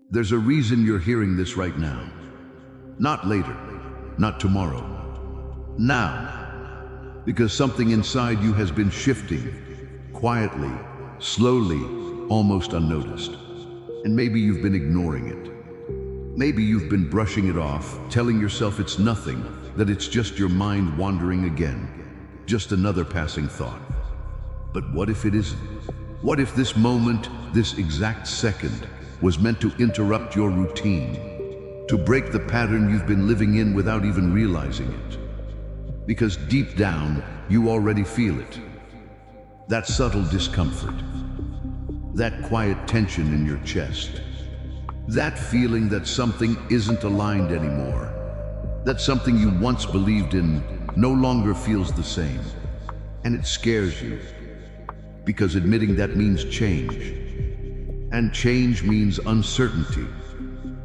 There's a reason you're hearing this right now. Not later, not tomorrow. Now. Because something inside you has been shifting, quietly, slowly, almost unnoticed. And maybe you've been ignoring it. Maybe you've been brushing it off, telling yourself it's nothing, that it's just your mind wandering again, just another passing thought. But what if it isn't? What if this moment, this exact second, was meant to interrupt your routine, to break the pattern you've been living in without even realizing it? Because deep down, you already feel it. That subtle discomfort, that quiet tension in your chest, that feeling that something isn't aligned anymore, that something you once believed in no longer feels the same. And it scares you, because admitting that means change. And change means uncertainty.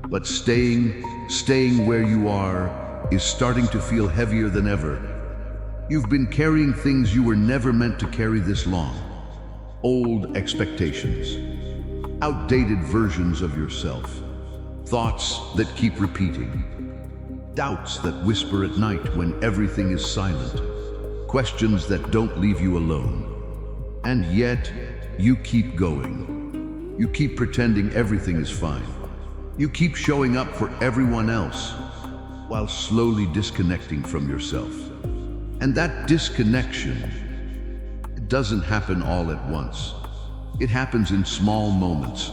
But staying where you are is starting to feel heavier than ever. You've been carrying things you were never meant to carry this long. Old expectations, outdated versions of yourself, thoughts that keep repeating, doubts that whisper at night when everything is silent, questions that don't leave you alone. And yet, you keep going. You keep pretending everything is fine. You keep showing up for everyone else, while slowly disconnecting from yourself. And that disconnection, it doesn't happen all at once. It happens in small moments.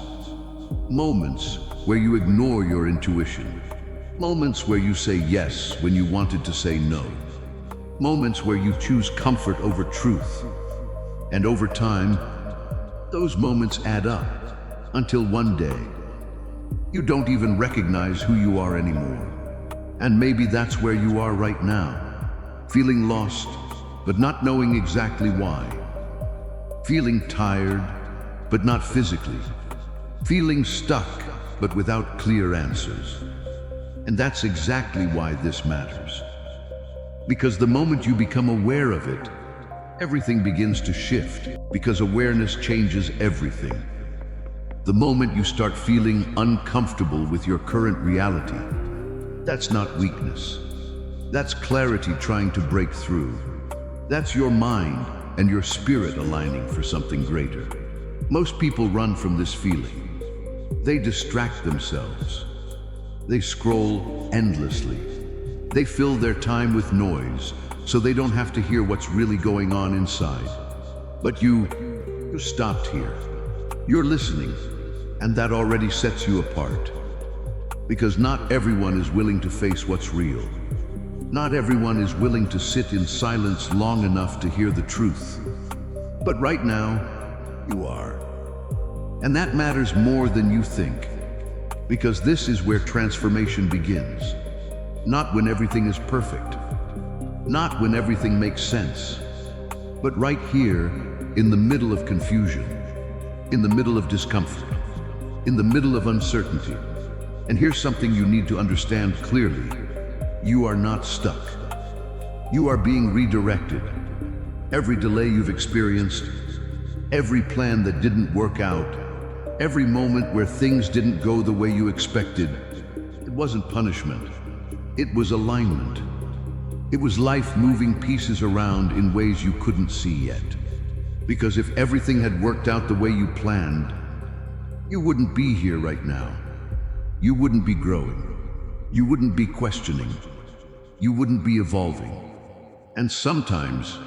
Moments where you ignore your intuition. Moments where you say yes when you wanted to say no. Moments where you choose comfort over truth. And over time, those moments add up until one day, you don't even recognize who you are anymore. And maybe that's where you are right now, feeling lost, but not knowing exactly why. Feeling tired, but not physically. Feeling stuck, but without clear answers. And that's exactly why this matters. Because the moment you become aware of it, everything begins to shift, because awareness changes everything. The moment you start feeling uncomfortable with your current reality, that's not weakness. That's clarity trying to break through. That's your mind and your spirit aligning for something greater. Most people run from this feeling. They distract themselves. They scroll endlessly. They fill their time with noise, so they don't have to hear what's really going on inside. But you stopped here. You're listening, and that already sets you apart. Because not everyone is willing to face what's real. Not everyone is willing to sit in silence long enough to hear the truth. But right now, you are. And that matters more than you think. Because this is where transformation begins. Not when everything is perfect. Not when everything makes sense, but right here, in the middle of confusion, in the middle of discomfort, in the middle of uncertainty. And here's something you need to understand clearly. You are not stuck. You are being redirected. Every delay you've experienced, every plan that didn't work out, every moment where things didn't go the way you expected, it wasn't punishment. It was alignment. It was life moving pieces around in ways you couldn't see yet. Because if everything had worked out the way you planned, you wouldn't be here right now. You wouldn't be growing. You wouldn't be questioning. You wouldn't be evolving. And sometimes,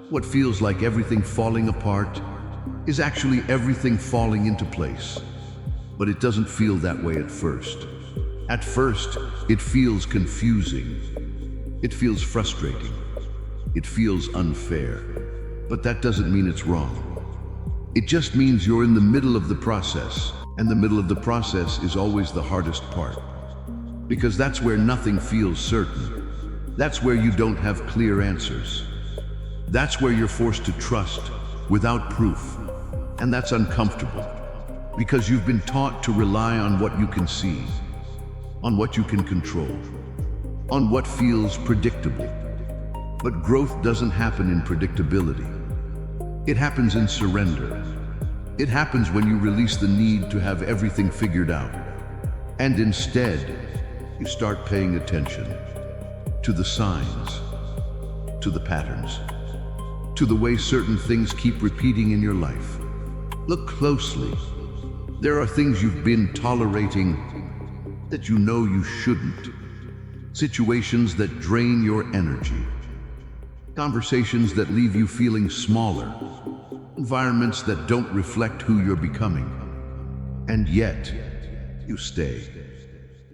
what feels like everything falling apart is actually everything falling into place. But it doesn't feel that way at first. At first, it feels confusing. It feels frustrating. It feels unfair. But that doesn't mean it's wrong. It just means you're in the middle of the process, and the middle of the process is always the hardest part. Because that's where nothing feels certain. That's where you don't have clear answers. That's where you're forced to trust without proof. And that's uncomfortable, because you've been taught to rely on what you can see, on what you can control, on what feels predictable. But growth doesn't happen in predictability. It happens in surrender. It happens when you release the need to have everything figured out. And instead, you start paying attention to the signs, to the patterns, to the way certain things keep repeating in your life. Look closely. There are things you've been tolerating that you know you shouldn't. Situations that drain your energy. Conversations that leave you feeling smaller. Environments that don't reflect who you're becoming. And yet, you stay.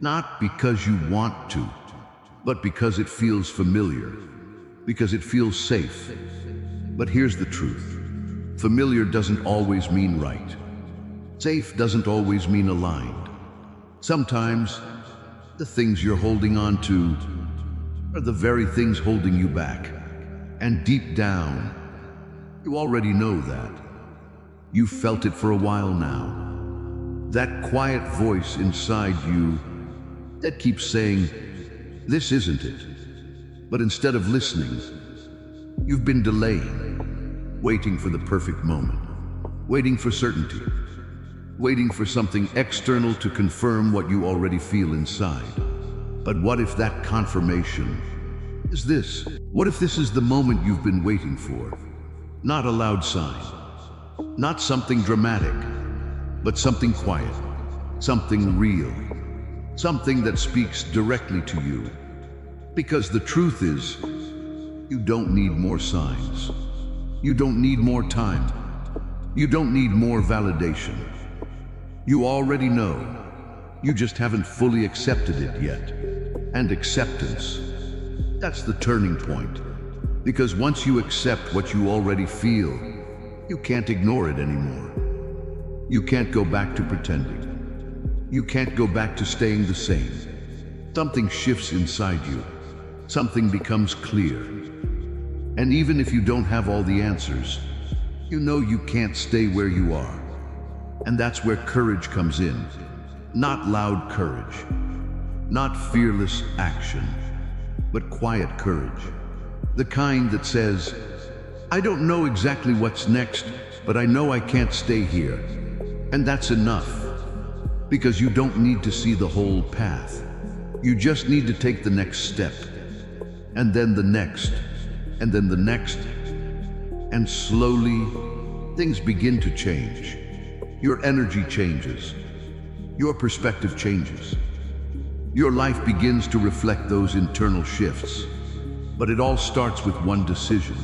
Not because you want to, but because it feels familiar. Because it feels safe. But here's the truth. Familiar doesn't always mean right. Safe doesn't always mean aligned. Sometimes, the things you're holding on to are the very things holding you back. And deep down, you already know that. You've felt it for a while now. That quiet voice inside you that keeps saying, "This isn't it." But instead of listening, you've been delaying, waiting for the perfect moment, waiting for certainty, waiting for something external to confirm what you already feel inside. But what if that confirmation is this? What if this is the moment you've been waiting for? Not a loud sign, not something dramatic, but something quiet, something real, something that speaks directly to you. Because the truth is, you don't need more signs. You don't need more time. You don't need more validation. You already know. You just haven't fully accepted it yet. And acceptance, that's the turning point. Because once you accept what you already feel, you can't ignore it anymore. You can't go back to pretending. You can't go back to staying the same. Something shifts inside you. Something becomes clear. And even if you don't have all the answers, you know you can't stay where you are. And that's where courage comes in. Not loud courage, not fearless action, but quiet courage. The kind that says, "I don't know exactly what's next, but I know I can't stay here." And that's enough, because you don't need to see the whole path. You just need to take the next step, and then the next, and then the next. And slowly, things begin to change. Your energy changes. Your perspective changes. Your life begins to reflect those internal shifts. But it all starts with one decision,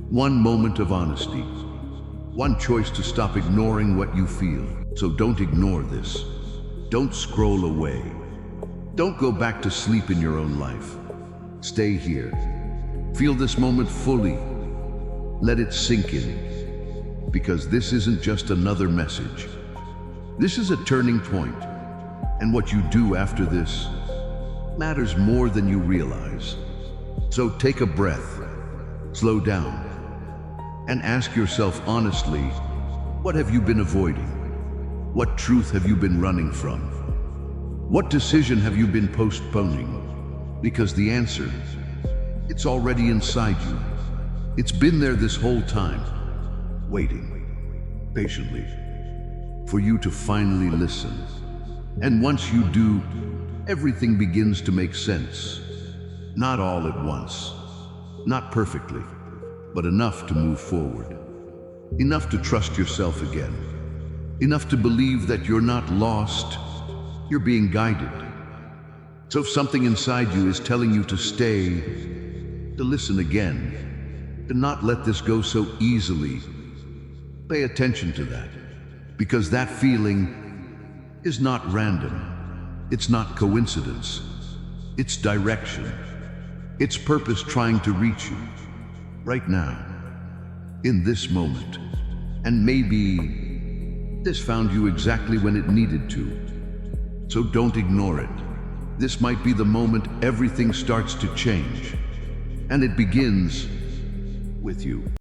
one moment of honesty, one choice to stop ignoring what you feel. So don't ignore this. Don't scroll away. Don't go back to sleep in your own life. Stay here. Feel this moment fully. Let it sink in. Because this isn't just another message. This is a turning point. And what you do after this matters more than you realize. So take a breath, slow down, and ask yourself honestly, what have you been avoiding? What truth have you been running from? What decision have you been postponing? Because the answer, it's already inside you. It's been there this whole time, waiting patiently for you to finally listen. And once you do, everything begins to make sense. Not all at once, not perfectly, but enough to move forward. Enough to trust yourself again. Enough to believe that you're not lost, you're being guided. So if something inside you is telling you to stay, to listen again, to not let this go so easily, pay attention to that. Because that feeling is not random. It's not coincidence. It's direction. It's purpose trying to reach you. Right now. In this moment. And maybe this found you exactly when it needed to. So don't ignore it. This might be the moment everything starts to change. And it begins with you.